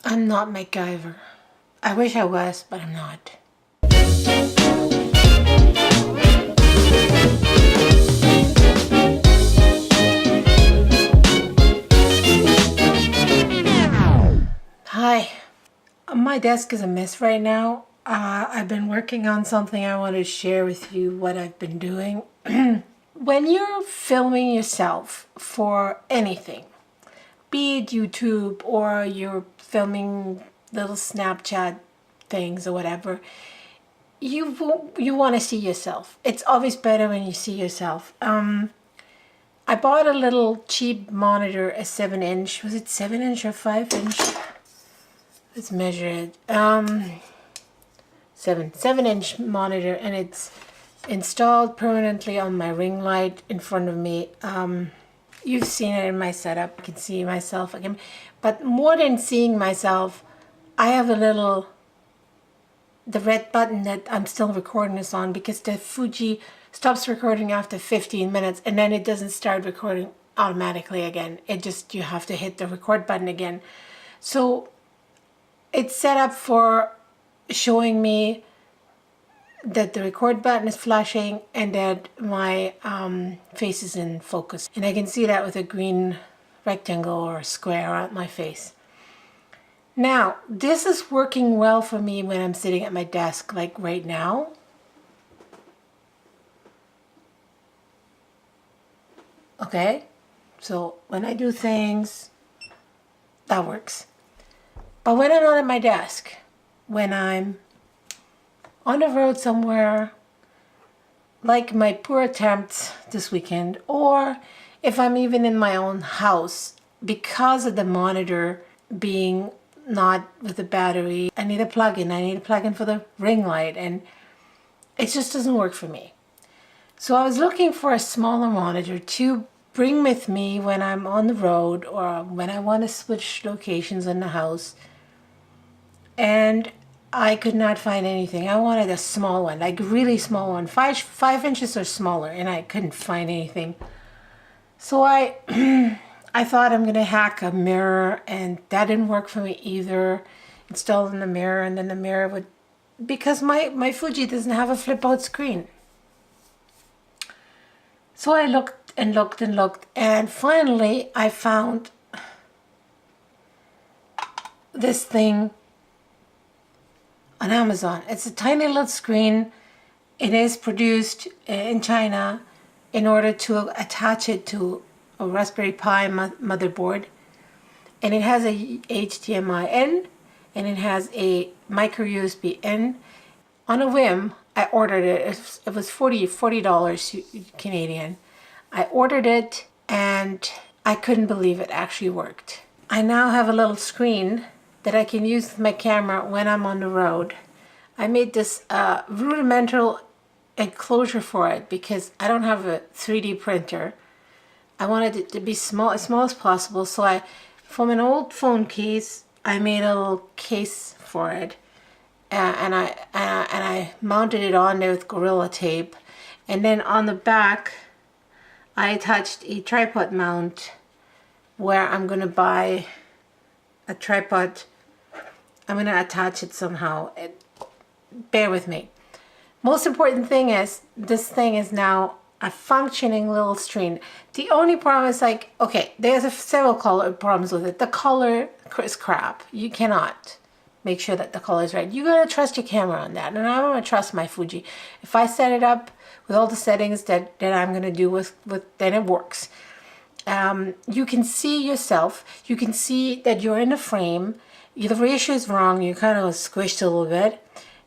I'm not McGyver. I wish I was, but I'm not. Hi. My desk is a mess right now. I've been working on something I want to share with you what I've been doing. When you're filming yourself for anything, be it YouTube or you're filming little Snapchat things or whatever, you want to see yourself. It's always better when you see yourself. I bought a little cheap monitor, a 7-inch. Was it 7-inch or 5-inch? Let's measure it. 7-inch monitor, and it's installed permanently on my ring light in front of me. You've seen it in my setup. I can see myself again. But more than seeing myself, I have the red button that I'm still recording this on, because the Fuji stops recording after 15 minutes and then it doesn't start recording automatically again. You have to hit the record button again. So it's set up for showing me that the record button is flashing and that my face is in focus. And I can see that with a green rectangle or square on my face. Now, this is working well for me when I'm sitting at my desk, like right now. Okay, so when I do things, that works. But when I'm not at my desk, when I'm on the road somewhere, like my poor attempt this weekend, or if I'm even in my own house, because of the monitor being not with the battery, I need a plug-in. I need a plug-in for the ring light, and it just doesn't work for me. So I was looking for a smaller monitor to bring with me when I'm on the road or when I want to switch locations in the house. And I could not find anything. I wanted a small one, like really small one, 5 inches or smaller, and I couldn't find anything. So I thought I'm gonna hack a mirror, and that didn't work for me either. Installed in the mirror, and then the mirror would, because my Fuji doesn't have a flip out screen. So I looked and looked and looked, and finally I found this thing on Amazon. It's a tiny little screen. It is produced in China in order to attach it to a Raspberry Pi motherboard. And it has a HDMI in, and it has a micro USB in. On a whim, I ordered it. It was $40 Canadian. I ordered it and I couldn't believe it actually worked. I now have a little screen that I can use with my camera when I'm on the road. I made this rudimental enclosure for it because I don't have a 3D printer. I wanted it to be small as possible, so from an old phone case, I made a little case for it, and I mounted it on there with Gorilla Tape, and then on the back, I attached a tripod mount where I'm gonna buy a tripod. I'm gonna attach it somehow. Bear with me. Most important thing is this thing is now a functioning little screen. The only problem is, like, okay, there's several problems with it. The color is crap. You cannot make sure that the color is right. You gotta trust your camera on that, and I'm gonna trust my Fuji. If I set it up with all the settings that I'm gonna do with then it works. You can see yourself. You can see that you're in the frame. The ratio is wrong. You kind of squished a little bit.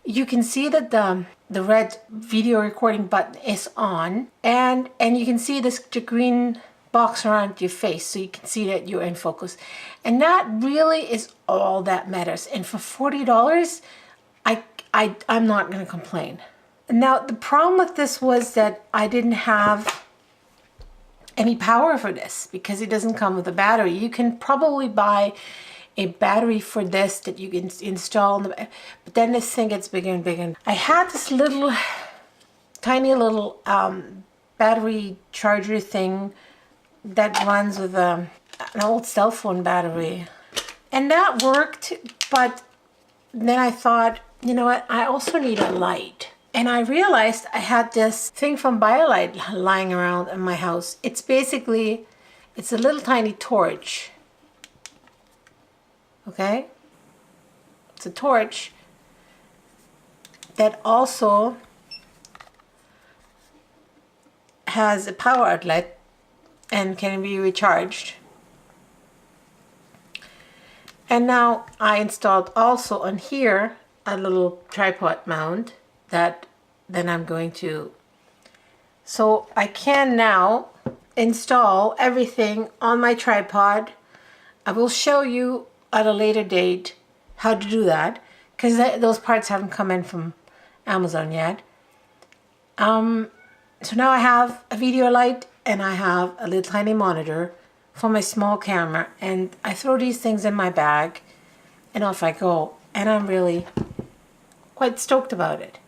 You can see that the red video recording button is on, and you can see the green box around your face, so you can see that you're in focus. And that really is all that matters. And for $40, I'm not going to complain. Now, the problem with this was that I didn't have any power for this because it doesn't come with a battery. You can probably buy a battery for this that you can install, but then this thing gets bigger and bigger. I had this little, tiny little battery charger thing that runs with an old cell phone battery. And that worked, but then I thought, you know what, I also need a light. And I realized I had this thing from BioLite lying around in my house. It's basically, it's a little tiny torch. Okay? It's a torch that also has a power outlet and can be recharged. And now I installed also on here a little tripod mount that then I'm going to, so I can now install everything on my tripod. I will show you at a later date how to do that, because those parts haven't come in from Amazon yet. So now I have a video light and I have a little tiny monitor for my small camera, and I throw these things in my bag and off I go, and I'm really quite stoked about it.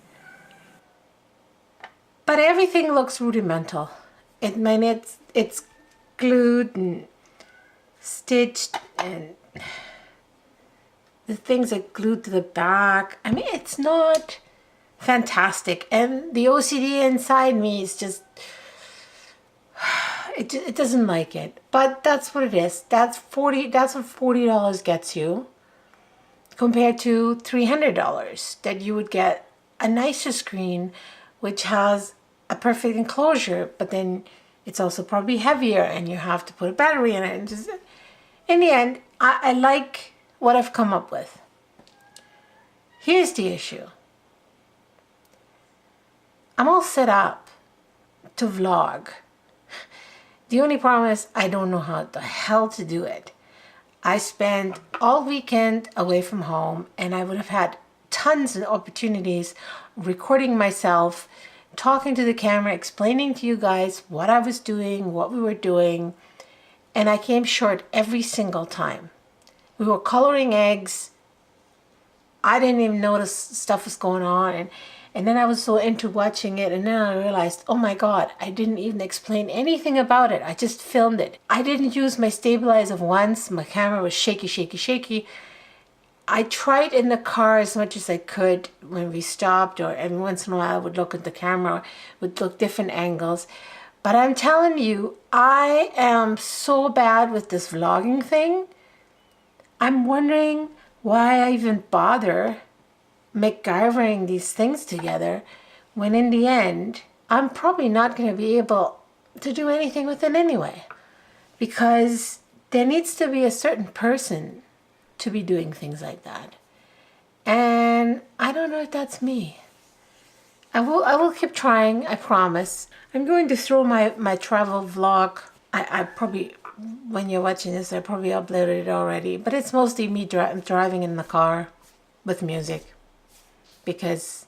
But everything looks rudimental. It's glued and stitched, and the things are glued to the back. I mean, it's not fantastic, and the OCD inside me is just, it doesn't like it. But that's what it is. That's what $40 gets you, compared to $300 that you would get a nicer screen, which has a perfect enclosure, but then it's also probably heavier and you have to put a battery in it. And just, in the end, I like what I've come up with. Here's the issue. I'm all set up to vlog. The only problem is I don't know how the hell to do it. I spent all weekend away from home, and I would have had tons of opportunities recording myself, talking to the camera, explaining to you guys what I was doing, what we were doing, and I came short every single time. We were coloring eggs. I didn't even notice stuff was going on, and then I was so into watching it, and then I realized, oh my God, I didn't even explain anything about it. I just filmed it. I didn't use my stabilizer once. My camera was shaky, shaky, shaky. I tried in the car as much as I could when we stopped, or every once in a while I would look at the camera, would look different angles. But I'm telling you, I am so bad with this vlogging thing. I'm wondering why I even bother McGyvering these things together, when in the end, I'm probably not going to be able to do anything with it anyway. Because there needs to be a certain person to be doing things like that. And I don't know if that's me. I will keep trying, I promise. I'm going to throw my travel vlog. I probably, when you're watching this, I probably uploaded it already. But it's mostly me driving in the car with music, because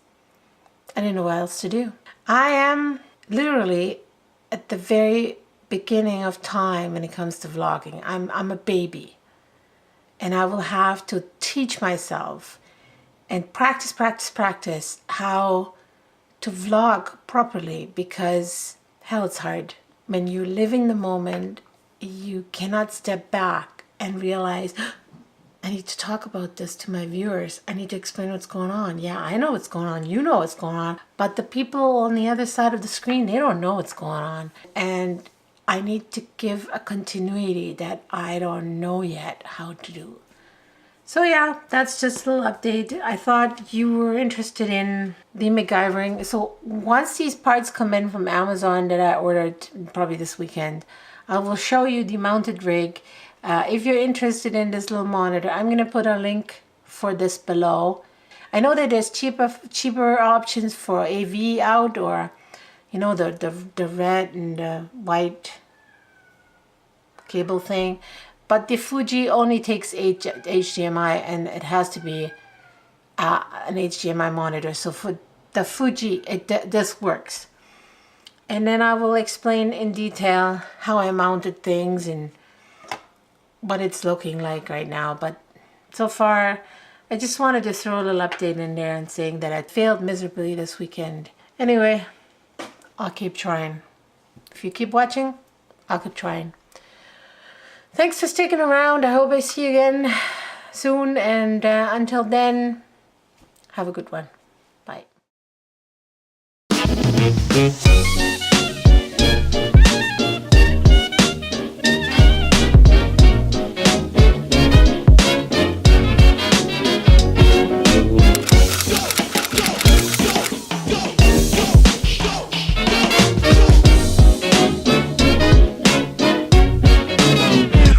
I didn't know what else to do. I am literally at the very beginning of time when it comes to vlogging. I'm a baby. And I will have to teach myself and practice how to vlog properly, because hell, it's hard. When you're living the moment, you cannot step back and realize, I need to talk about this to my viewers. I need to explain what's going on. Yeah, I know what's going on. You know what's going on. But the people on the other side of the screen, they don't know what's going on. And I need to give a continuity that I don't know yet how to do. So yeah, that's just a little update. I thought you were interested in the McGyvering. So once these parts come in from Amazon that I ordered probably this weekend, I will show you the mounted rig. If you're interested in this little monitor, I'm going to put a link for this below. I know that there's cheaper options for AV out, or you know, the red and the white cable thing. But the Fuji only takes HDMI, and it has to be an HDMI monitor. So for the Fuji, this works. And then I will explain in detail how I mounted things and what it's looking like right now. But so far, I just wanted to throw a little update in there and saying that I failed miserably this weekend. Anyway, I'll keep trying. If you keep watching, I'll keep trying. Thanks for sticking around. I hope I see you again soon, and until then, have a good one. Bye.